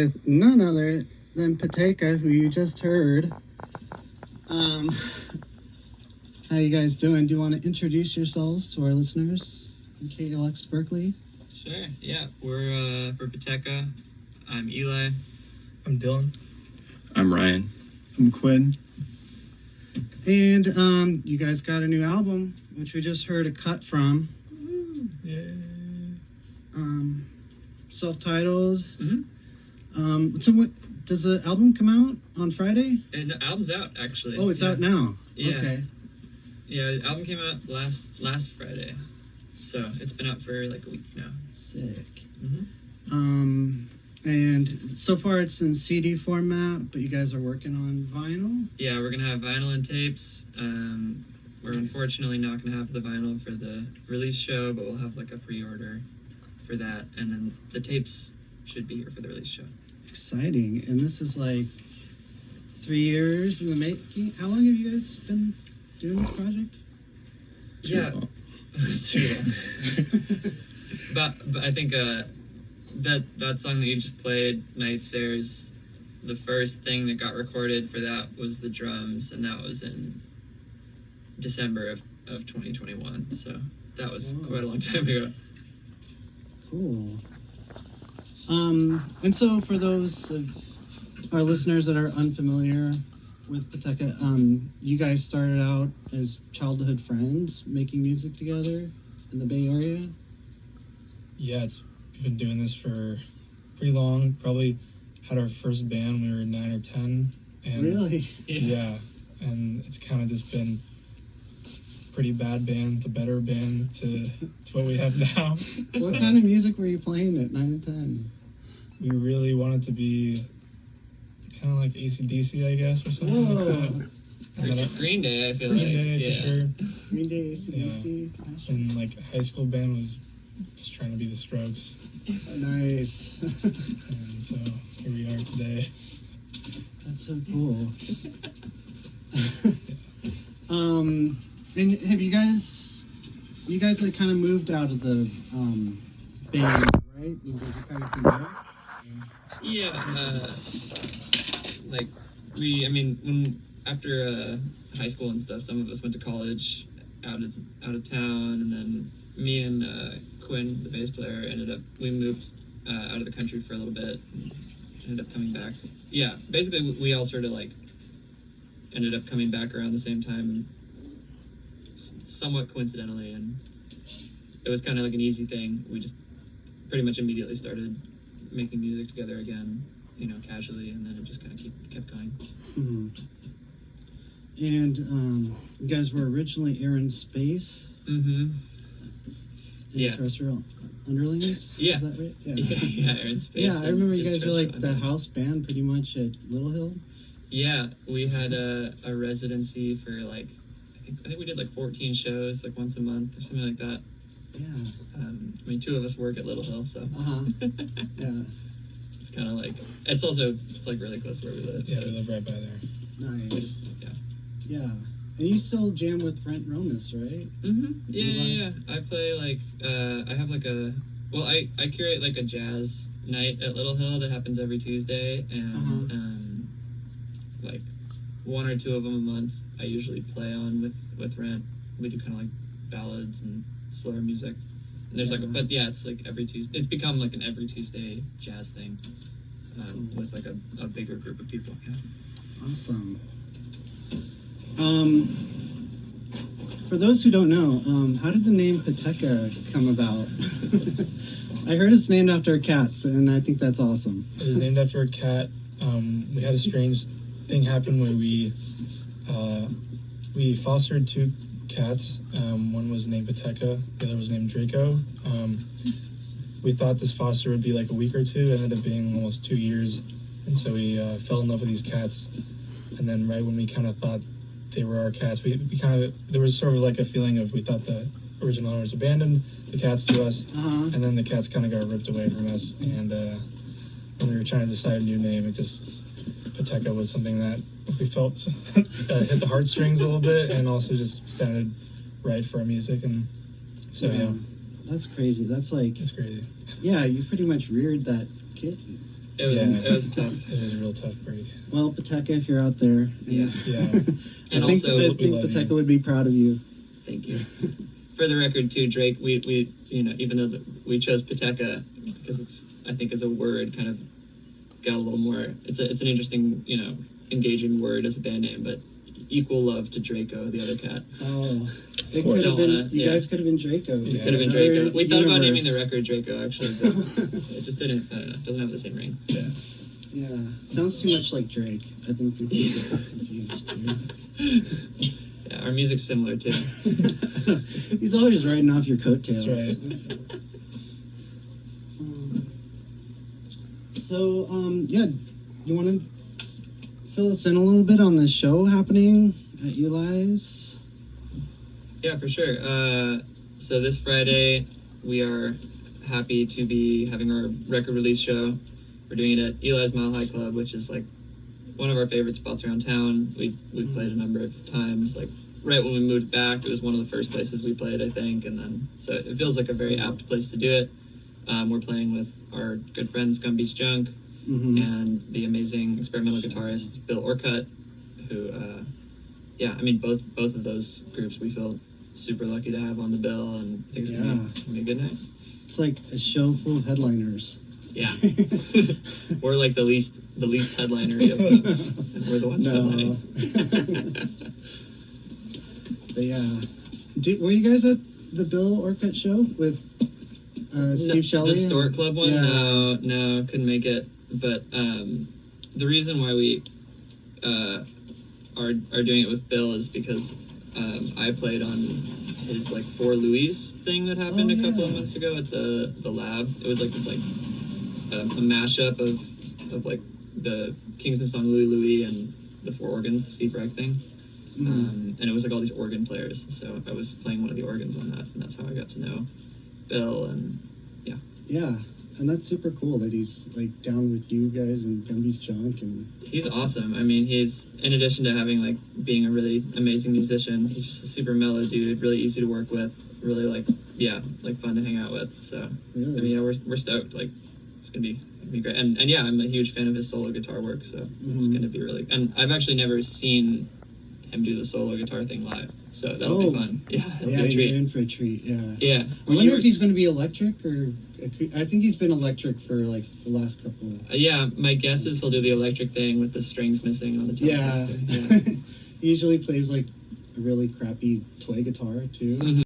with none other than Pateka, who you just heard. How you guys doing? Do you want to introduce yourselves to our listeners in KALX Berkeley? Sure, yeah. We're Pateka. I'm Eli. I'm Dylan. I'm Ryan. I'm Quinn. And you guys got a new album, which we just heard a cut from. Yay. Self-titled. Mm-hmm. So what, does the album come out on Friday? And the album's out, actually. Oh, it's out now. Yeah. Okay. Yeah, the album came out last Friday. So it's been out for like a week now. Sick. Mm-hmm. And so far it's in CD format, but you guys are working on vinyl? Yeah, we're going to have vinyl and tapes. We're unfortunately not going to have the vinyl for the release show, but we'll have like a pre-order for that. And then the tapes should be here for the release show. Exciting. And this is like 3 years in the making. How long have you guys been doing this project? Yeah. Too long. but I think that song that you just played, Night Stairs, the first thing that got recorded for that was the drums, and that was in December of 2021. So that was quite a long time ago. Cool. And so for those of our listeners that are unfamiliar with Pateka, you guys started out as childhood friends making music together in the Bay Area? Yeah, we've been doing this for pretty long. Probably had our first band when we were 9 or 10. And Really? Yeah, and it's kind of just been pretty bad band to better band to what we have now. What kind of music were you playing at 9 and 10? We really wanted to be kind of like AC/DC, I guess, or something Whoa. like that. And then Green Day, I feel Green like. Day, Yeah. for sure. Green Day, AC/DC. And like high school band was just trying to be the Strokes. Nice. And so here we are today. That's so cool. And have you guys like kind of moved out of the Bay Area, right? You kind of came back? Yeah, like when after high school and stuff, some of us went to college out of town, and then me and Quinn, the bass player, we moved out of the country for a little bit, and ended up coming back. Yeah, basically we all sort of like ended up coming back around the same time, somewhat coincidentally, and it was kind of like an easy thing. We just pretty much immediately started making music together again, casually, and then it just kind of kept going. Mm-hmm. And you guys were originally Air and Space? Mm-hmm. Yeah. Terrestrial Underlings? Yeah. Is that right? Yeah, Air and Space. Yeah, I remember you guys were like the Underlings. house band pretty much at Little Hill. Yeah, we had a residency for like, I think we did like 14 shows, like once a month or something like that. Yeah. 2 of us work at Little Hill, so. Uh-huh. Yeah. It's kind of like, it's like really close to where we live. Yeah, so we live right by there. Nice. Yeah. Yeah. And you still jam with Brent Romas, right? Mm-hmm. Yeah. I play like, I have like I curate like a jazz night at Little Hill that happens every Tuesday, and like 1 or 2 of them a month I usually play on with Rent. We do kind of like ballads and slower music. And there's but yeah, it's like every Tuesday. It's become like an every Tuesday jazz thing, with like a bigger group of people. Yeah. Awesome. For those who don't know, how did the name Pateka come about? I heard it's named after cats, and I think that's awesome. It is named after a cat. We had a strange thing happen where we fostered 2 cats. One was named Pateka, the other was named Draco. We thought this foster would be like a week or 2, it ended up being almost 2 years, and so we fell in love with these cats. And then right when we kind of thought they were our cats, we kind of, there was sort of like a feeling of, we thought the original owners abandoned the cats to us, and then the cats kind of got ripped away from us. And when we were trying to decide a new name, Pateka was something that we felt hit the heartstrings a little bit, and also just sounded right for our music. And so yeah. That's crazy. That's like, It's crazy. yeah, you pretty much reared that kitten. It was tough. It was a real tough break. Well, Pateka, if you're out there, Yeah. I think Pateka would be proud of you. Thank you. For the record, too, Drake, we even though we chose Pateka because I think as a word kind of got a little more. It's an interesting, engaging word as a band name, but equal love to Draco, the other cat. Oh, it could have been. You guys could have been Draco. It could have been Draco. We thought about naming the record Draco, actually, but it just didn't. I don't know. It doesn't have the same ring. Yeah. Yeah, sounds too much like Drake. I think people get confused too. Yeah, our music's similar too. He's always riding off your coattails. That's right. You want to fill us in a little bit on the show happening at Eli's? Yeah, for sure. So this Friday, we are happy to be having our record release show. We're doing it at Eli's Mile High Club, which is like one of our favorite spots around town. We've played a number of times. Like right when we moved back, it was one of the first places we played, I think. And then so it feels like a very apt place to do it. We're playing with our good friends Gun Beach Junk and the amazing experimental guitarist Bill Orcutt, who, both of those groups we feel super lucky to have on the bill, and I think it's gonna be a good night. It's like a show full of headliners. Yeah, we're like the least headlinery of them, and we're the ones headlining. But yeah, were you guys at the Bill Orcutt show with Steve Shelley? The Stork Club one? Yeah. No, couldn't make it. But the reason why we are doing it with Bill is because I played on his like For Louis thing that happened a couple of months ago at the lab. It was like this a mashup of like the Kingsman song Louie Louie and the Four Organs, the Steve Reich thing. And it was like all these organ players. So I was playing one of the organs on that, and that's how I got to know Bill. And yeah, and that's super cool that he's like down with you guys and Gumby's Junk. And he's awesome. I mean, he's, in addition to having like being a really amazing musician, he's just a super mellow dude, really easy to work with, really like fun to hang out with. So really? I mean, we're stoked. Like it's gonna be great. And yeah, I'm a huge fan of his solo guitar work, so it's gonna be really. And I've actually never seen him do the solo guitar thing live, so that'll be fun. Yeah, it'll be a treat. You're in for a treat. Yeah. Yeah. I wonder if he's going to be electric or. I think he's been electric for like the last couple. Yeah, my guess is he'll do the electric thing with the strings missing on the top. Yeah. He usually plays like a really crappy toy guitar too.